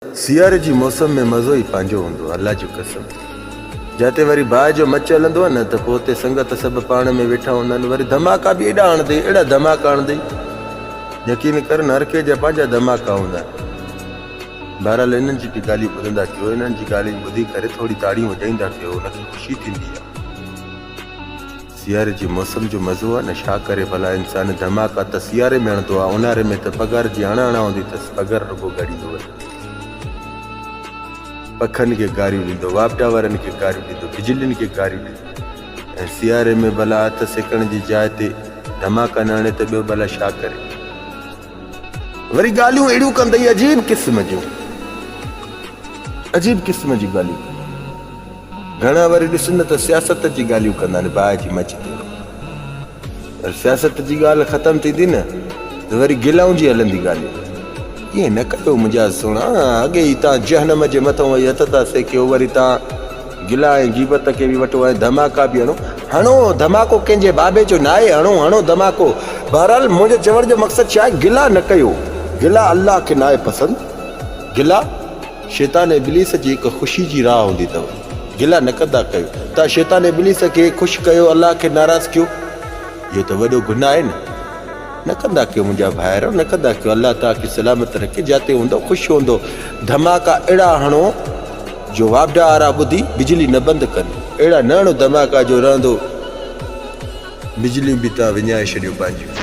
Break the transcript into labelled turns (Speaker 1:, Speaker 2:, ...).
Speaker 1: सियारे जी मौसम में मज़ो ई पंहिंजो हूंदो आहे, अल्लाह जी कसम। जिते वरी बाहि जो मच हलंदो आहे न, त पोइ हुते संगत सभु पाण में वेठा हूंदा आहिनि, वरी धमाका बि एॾा हणंदई, अहिड़ा धमाका हणंदई, यकीन कर न हर कंहिं जा पंहिंजा धमाका हूंदा आहिनि। बहरहाल इन्हनि जी बि ॻाल्हियूं ॿुधंदा कयो, इन्हनि जी ॻाल्हियूं ॿुधी करे थोरी ताड़ियूं वॼाईंदा कयो, हुनखे ख़ुशी थींदी आहे। सियारे जी मौसम जो मज़ो आहे न, छा करे भला इंसान धमाका त सियारे में हणंदो आहे, ऊन्हारे में त पघार जी हणा हूंदी अथसि, पघार रुॻो ॻड़ींदो वञे, पखनि खे गारियूं ॾींदो, वापटा वारनि खे गारियूं ॾींदो, बिजलियुनि खे गारियूं ॾींदो। ऐं सियारे में भला हथ सेकण जी जाइ ते धमाका न हणे त ॿियो भला छा करे। वरी ॻाल्हियूं अहिड़ियूं कंदई अजीब क़िस्म जूं, अजीब क़िस्म जी ॻाल्हियूं। घणा वरी ॾिस न त सियासत जी ॻाल्हियूं कंदा आहिनि बाहि जी मच ते। सियासत जी ॻाल्हि ख़तमु थींदी न त वरी गिलाऊं जी हलंदी ॻाल्हियूं। ईअं न कयो मुंहिंजा सुहिणा, अॻे ई तव्हां जहनम जे मथां वही हथ था सेकियो, वरी तव्हां गिला ऐं गीबत खे बि वठो ऐं धमाका बि हणो। हणो धमाको, कंहिंजे बाबे जो न आहे, हणो हणो धमाको। बहरहाल मुंहिंजे चवण जो मक़सदु छा आहे, गिला न कयो। गिला अल्लाह खे न आहे पसंदि। गिला शैतान इब्लीस जी हिकु ख़ुशी जी राह हूंदी अथव। गिला न कंदा कयो। तव्हां शैतान इब्लीस खे ख़ुशि कयो, अल्लाह खे नाराज़ कयो, इहो त वॾो गुनाह आहे न कंदा कयो मुंहिंजा भाइर, न कंदा कयो। अल्लाह तव्हांखे सलामत रखे, जिते हूंदो ख़ुशि हूंदो। धमाका अहिड़ा हणो जो वापडा वारा ॿुधी बिजली न बंदि कनि, अहिड़ा न हणो धमाका जो रहंदो बिजलियूं बि तव्हां विञाए छॾियो पंहिंजियूं।